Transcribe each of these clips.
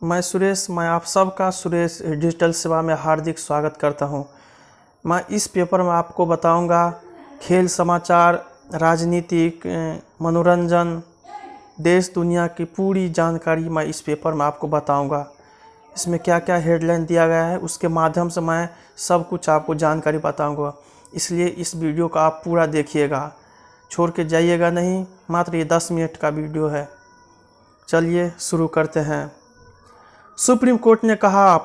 मैं सुरेश, मैं आप सबका सुरेश डिजिटल सेवा में हार्दिक स्वागत करता हूं। मैं इस पेपर में आपको बताऊंगा खेल समाचार, राजनीतिक, मनोरंजन, देश दुनिया की पूरी जानकारी मैं इस पेपर में आपको बताऊंगा। इसमें क्या क्या हेडलाइन दिया गया है उसके माध्यम से मैं सब कुछ आपको जानकारी बताऊंगा। इसलिए इस वीडियो को आप पूरा देखिएगा, छोड़ के जाइएगा नहीं। मात्र ये 10 मिनट का वीडियो है। चलिए शुरू करते हैं। सुप्रीम कोर्ट ने कहा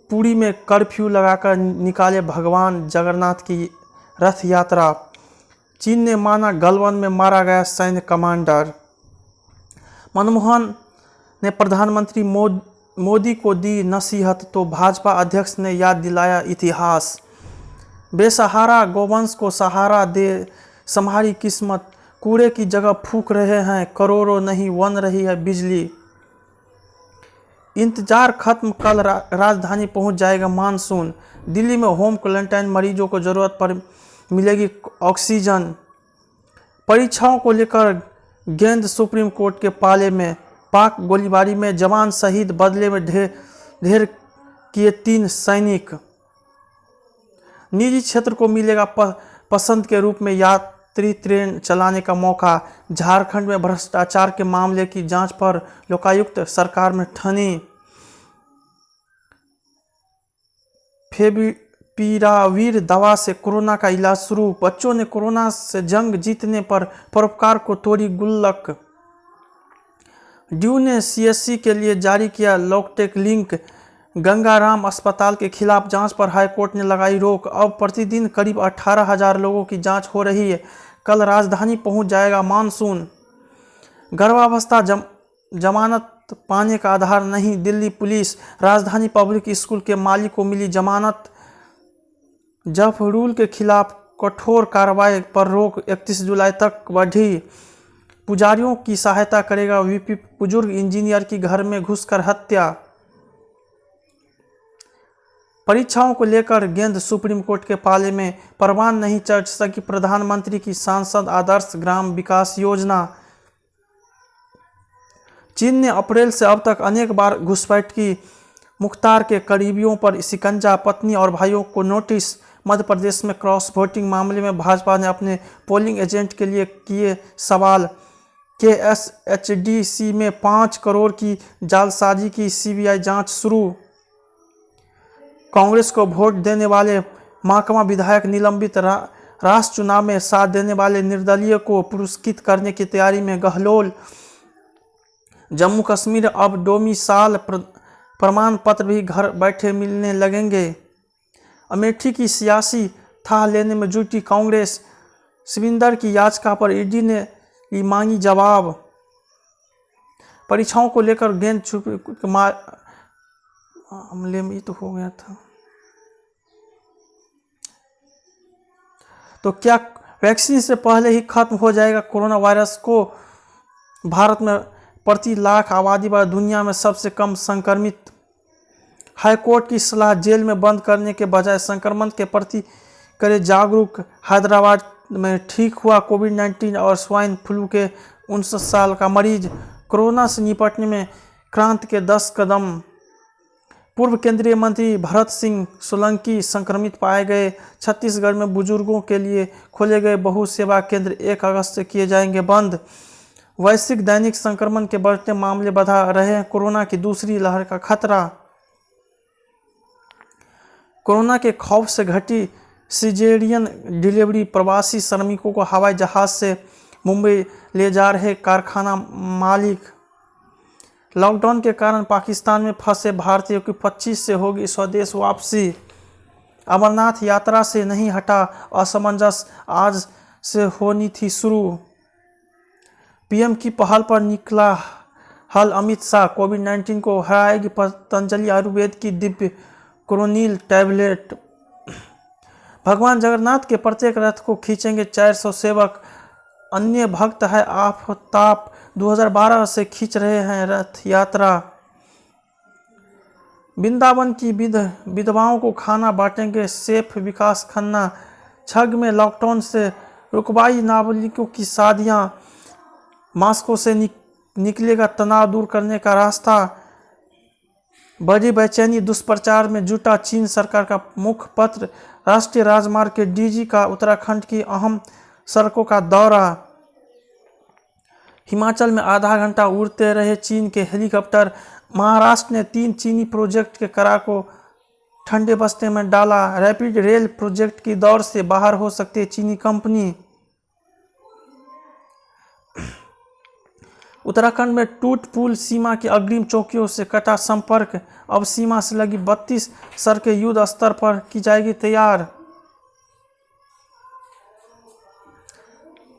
पुरी में कर्फ्यू लगाकर निकाले भगवान जगन्नाथ की रथ यात्रा। चीन ने माना गलवान में मारा गया सैन्य कमांडर। मनमोहन ने प्रधानमंत्री मोदी को दी नसीहत तो भाजपा अध्यक्ष ने याद दिलाया इतिहास। बेसहारा गोवंश को सहारा दे संभारी किस्मत, कूड़े की जगह फूंक रहे हैं करोड़ों, नहीं बन रही है बिजली। इंतजार खत्म, कल राजधानी पहुंच जाएगा मानसून। दिल्ली में होम क्वारंटाइन मरीजों को जरूरत पर मिलेगी ऑक्सीजन। परीक्षाओं को लेकर गेंद सुप्रीम कोर्ट के पाले में। पाक गोलीबारी में जवान शहीद, बदले में ढेर किए 3 सैनिक। निजी क्षेत्र को मिलेगा पसंद के रूप में यात्री ट्रेन चलाने का मौका। झारखंड में भ्रष्टाचार के मामले की जांच पर लोकायुक्त सरकार में ठनी। फेविपिराविर दवा से कोरोना का इलाज शुरू। बच्चों ने कोरोना से जंग जीतने पर परोपकार को तोड़ी गुल्लक। ड्यू ने सीएससी के लिए जारी किया लॉकटेक लिंक। गंगाराम अस्पताल के खिलाफ जांच पर हाईकोर्ट ने लगाई रोक। अब प्रतिदिन करीब 18,000 लोगों की जांच हो रही है। कल राजधानी पहुंच जाएगा मानसून। गर्भावस्था जमानत पाने का आधार नहीं, दिल्ली पुलिस। राजधानी पब्लिक स्कूल के मालिक को मिली जमानत। जफरूल के खिलाफ कठोर कार्रवाई पर रोक 31 जुलाई तक बढ़ी। पुजारियों की सहायता करेगा वीपी, बुजुर्ग इंजीनियर की घर में घुसकर हत्या। परीक्षाओं को लेकर गेंद सुप्रीम कोर्ट के पाले में। परवान नहीं चढ़ सकी प्रधानमंत्री की सांसद आदर्श ग्राम विकास योजना। चीन ने अप्रैल से अब तक अनेक बार घुसपैठ की। मुख्तार के करीबियों पर शिकंजा, पत्नी और भाइयों को नोटिस। मध्य प्रदेश में क्रॉस वोटिंग मामले में भाजपा ने अपने पोलिंग एजेंट के लिए किए सवाल। केएसएचडीसी में 5 करोड़ की जालसाजी की सीबीआई जांच शुरू। कांग्रेस को वोट देने वाले महकमा विधायक निलंबित। राष्ट्र चुनाव में साथ देने वाले निर्दलीय को पुरस्कृत करने की तैयारी में गहलोल। जम्मू कश्मीर अब डोमिसाल प्रमाण पत्र भी घर बैठे मिलने लगेंगे। अमेठी की सियासी थाह लेने में जुटी कांग्रेस। शिविंदर की याचिका पर ईडी ने मांगी जवाब। परीक्षाओं को लेकर गेंद हमले में तो हो गया था। तो क्या वैक्सीन से पहले ही खत्म हो जाएगा कोरोना वायरस को? भारत में प्रति लाख आबादी पर दुनिया में सबसे कम संक्रमित। हाईकोर्ट की सलाह, जेल में बंद करने के बजाय संक्रमण के प्रति करे जागरूक। हैदराबाद में ठीक हुआ कोविड-19 और स्वाइन फ्लू के 59 साल का मरीज। कोरोना से निपटने में क्रांति के 10 कदम। पूर्व केंद्रीय मंत्री भरत सिंह सोलंकी संक्रमित पाए गए। छत्तीसगढ़ में बुजुर्गों के लिए खोले गए बहु सेवा केंद्र 1 अगस्त से किए जाएंगे बंद। वैश्विक दैनिक संक्रमण के बढ़ते मामले बढ़ा रहे हैं कोरोना की दूसरी लहर का खतरा। कोरोना के खौफ से घटी सिजेरियन डिलीवरी। प्रवासी श्रमिकों को हवाई जहाज से मुंबई ले जा रहे कारखाना मालिक। लॉकडाउन के कारण पाकिस्तान में फंसे भारतीयों की 25 से होगी स्वदेश वापसी। अमरनाथ यात्रा से नहीं हटा असमंजस, आज से होनी थी शुरू। पीएम की पहल पर निकला हल अमित शाह। कोविड-19 को हराएगी पतंजलि आयुर्वेद की दिव्य क्रोनिल टैबलेट। भगवान जगन्नाथ के प्रत्येक रथ को खींचेंगे 400 सेवक। अन्य भक्त है आफताब, 2012 से खींच रहे हैं रथ यात्रा। वृंदावन की विधवाओं को खाना बांटेंगे शेफ विकास खन्ना। छग में लॉकडाउन से रुकवाई नाबालिगों की शादियां। मास्कों से निकलेगा तनाव दूर करने का रास्ता। बड़ी बेचैनी, दुष्प्रचार में जुटा चीन सरकार का मुखपत्र। राष्ट्रीय राजमार्ग के डीजी का उत्तराखंड की अहम सड़कों का दौरा। हिमाचल में आधा घंटा उड़ते रहे चीन के हेलीकॉप्टर। महाराष्ट्र ने 3 चीनी प्रोजेक्ट के करार को ठंडे बस्ते में डाला। रैपिड रेल प्रोजेक्ट की दौड़ से बाहर हो सकती है चीनी कंपनी। उत्तराखंड में टूट पुल, सीमा की अग्रिम चौकियों से कटा संपर्क। अब सीमा से लगी 32 सड़कें युद्ध स्तर पर की जाएगी तैयार।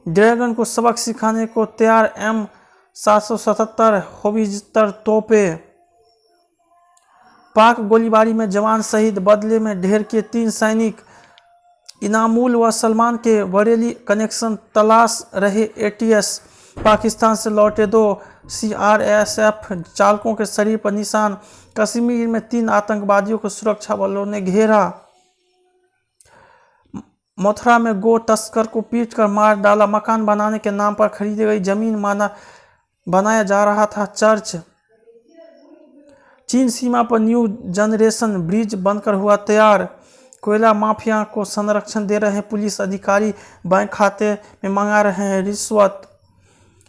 ड्रैगन को सबक सिखाने को तैयार M777 होवित्जर तोपें। पाक गोलीबारी में जवान शहीद, बदले में ढेर के 3 सैनिक। इनामुल व सलमान के बरेली कनेक्शन तलाश रहे ATS। पाकिस्तान से लौटे 2 CRSF चालकों के शरीर पर निशान। कश्मीर में 3 आतंकवादियों को सुरक्षा बलों ने घेरा। मथुरा में गो तस्कर को पीटकर मार डाला। मकान बनाने के नाम पर खरीदी गई जमीन बनाया जा रहा था चर्च। चीन सीमा पर न्यू जनरेशन ब्रिज बनकर हुआ तैयार। कोयला माफिया को संरक्षण दे रहे पुलिस अधिकारी, बैंक खाते में मंगा रहे हैं रिश्वत।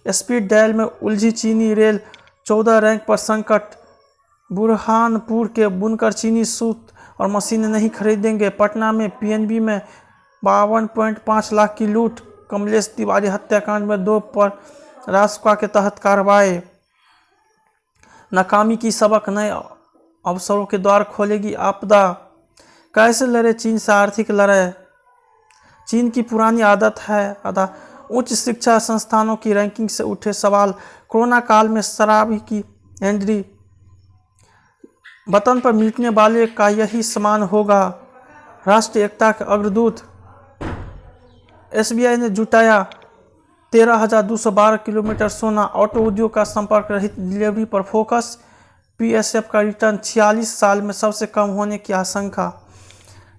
स्पीड डायल में उलझी चीनी रेल, 14 रैंक पर संकट। बुरहानपुर के बुनकर चीनी सूत और मशीनें नहीं खरीदेंगे। पटना में PNB में 52.5 लाख की लूट। कमलेश तिवारी हत्याकांड में 2 पर रासुका के तहत कार्रवाई। नाकामी की सबक, नए अवसरों के द्वार खोलेगी आपदा। कैसे लड़े चीन से आर्थिक लड़ाई? चीन की पुरानी आदत है उच्च शिक्षा संस्थानों की रैंकिंग से उठे सवाल। कोरोना काल में शराबी की एंट्री। वतन पर मिटने वाले का यही समान होगा। राष्ट्रीय एकता के अग्रदूत। SBI ने जुटाया 13,212 किलोमीटर सोना। ऑटो उद्योग का संपर्क रहित डिलीवरी पर फोकस। PSF का रिटर्न 46 साल में सबसे कम होने की आशंका।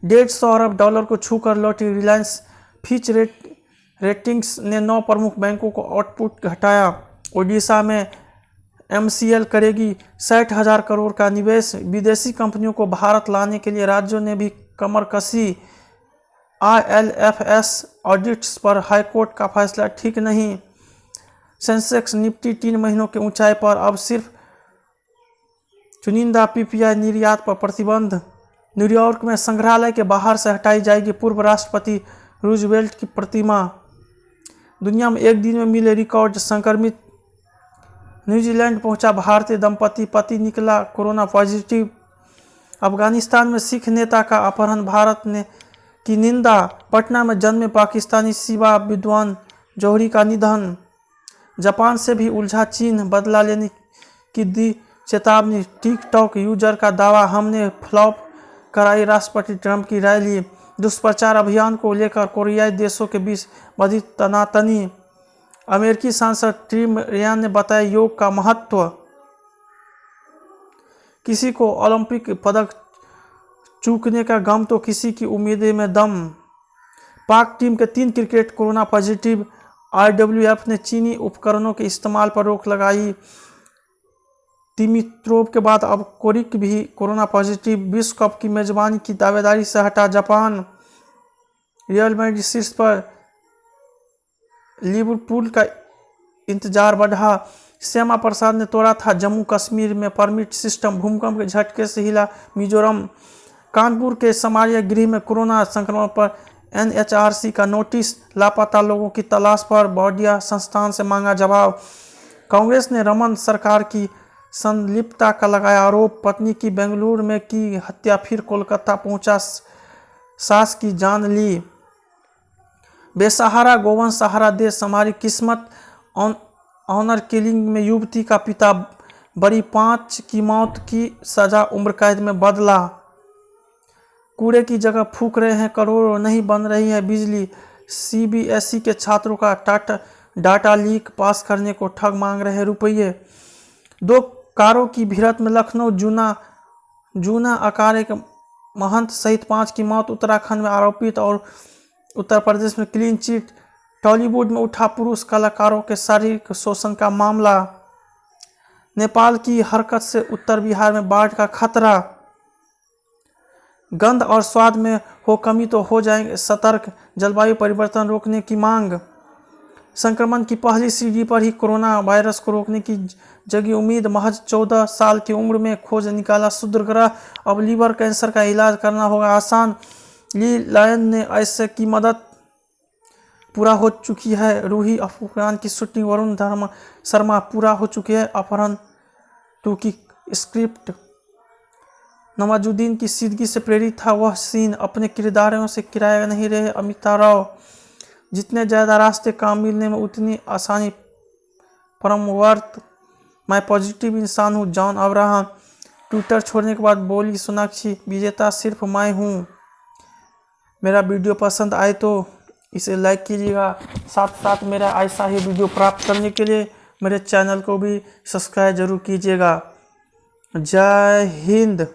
$150 अरब को छूकर लौटी रिलायंस। फिच रेटिंग्स ने 9 प्रमुख बैंकों को आउटपुट घटाया। ओडिशा में MCL करेगी 60,000 करोड़ का निवेश। विदेशी कंपनियों को भारत लाने के लिए राज्यों ने भी कमर कसी। ILFS ऑडिट्स पर हाईकोर्ट का फैसला ठीक नहीं। सेंसेक्स निफ्टी 3 महीनों के ऊंचाई पर, अब सिर्फ चुनिंदा PPI निर्यात पर प्रतिबंध। न्यूयॉर्क में संग्रहालय के बाहर से हटाई जाएगी पूर्व राष्ट्रपति रूजवेल्ट की प्रतिमा। दुनिया में एक दिन में मिले रिकॉर्ड संक्रमित। न्यूजीलैंड पहुंचा भारतीय दंपति, पति निकला कोरोना पॉजिटिव। अफगानिस्तान में सिख नेता का अपहरण, भारत ने की निंदा। पटना में जन्मे पाकिस्तानी शिवा विद्वान जौहरी का निधन। जापान से भी उलझा चीन, बदला लेने की दी चेतावनी। टिकटॉक यूजर का दावा, हमने फ्लॉप कराई राष्ट्रपति ट्रंप की रैली। दुष्प्रचार अभियान को लेकर कोरियाई देशों के बीच बढ़ी तनातनी। अमेरिकी सांसद टिम रियान ने बताया योग का महत्व। किसी को ओलंपिक पदक चूकने का गम तो किसी की उम्मीदें में दम। पाक टीम के 3 क्रिकेट कोरोना पॉजिटिव। IWF ने चीनी उपकरणों के इस्तेमाल पर रोक लगाई। दिमित्रोव के बाद अब कोरिक भी कोरोना पॉजिटिव। विश्व कप की मेजबानी की दावेदारी से हटा जापान। रियल मैड्रिड शीर्ष पर, लिवरपूल का इंतजार बढ़ा। श्यामा प्रसाद ने तोड़ा था जम्मू कश्मीर में परमिट सिस्टम। भूकंप के झटके से हिला मिजोरम। कानपुर के समारिया गृह में कोरोना संक्रमण पर NHRC का नोटिस। लापता लोगों की तलाश पर बौडिया संस्थान से मांगा जवाब। कांग्रेस ने रमन सरकार की संलिप्तता का लगाया आरोप। पत्नी की बेंगलुरु में की हत्या, फिर कोलकाता पहुंचा सास की जान ली। बेसहारा गोवंश सहारा दे हमारी किस्मत। ऑनर किलिंग में युवती का पिता बरी, 5 की मौत की सजा उम्र कैद में बदला। कूड़े की जगह फूंक रहे हैं करोड़ों, नहीं बन रही है बिजली। CBSE के छात्रों का डाटा लीक, पास करने को ठग मांग रहे रुपये। 2 कारों की भिड़ंत में लखनऊ जूना अखाड़े के महंत सहित 5 की मौत। उत्तराखंड में आरोपित और उत्तर प्रदेश में क्लीन चिट। टॉलीवुड में उठा पुरुष कलाकारों के शारीरिक शोषण का मामला। नेपाल की हरकत से उत्तर बिहार में बाढ़ का खतरा। गंध और स्वाद में हो कमी तो हो जाएंगे सतर्क, जलवायु परिवर्तन रोकने की मांग। संक्रमण की पहली सीढ़ी पर ही कोरोना वायरस को रोकने की जगी उम्मीद। महज 14 साल की उम्र में खोज निकाला शुद्र ग्रह, अब लीवर कैंसर का इलाज करना होगा आसान। ली लायन ने ऐसे की मदद। पूरा हो चुकी है रूही अफगान की शूटिंग, वरुण धर्मा शर्मा पूरा हो चुकी है अपहरण 2 की स्क्रिप्ट। नवाजुद्दीन की सीदगी से प्रेरित था वह सीन, अपने किरदारों से किराया नहीं रहे अमिताभ राव। जितने ज़्यादा रास्ते काम मिलने में उतनी आसानी परमवर्त। मैं पॉजिटिव इंसान हूँ, जॉन अब्राहम। ट्विटर छोड़ने के बाद बोली सोनाक्षी, विजेता सिर्फ मैं हूँ। मेरा वीडियो पसंद आए तो इसे लाइक कीजिएगा, साथ साथ मेरा ऐसा ही वीडियो प्राप्त करने के लिए मेरे चैनल को भी सब्सक्राइब जरूर कीजिएगा। जय हिंद।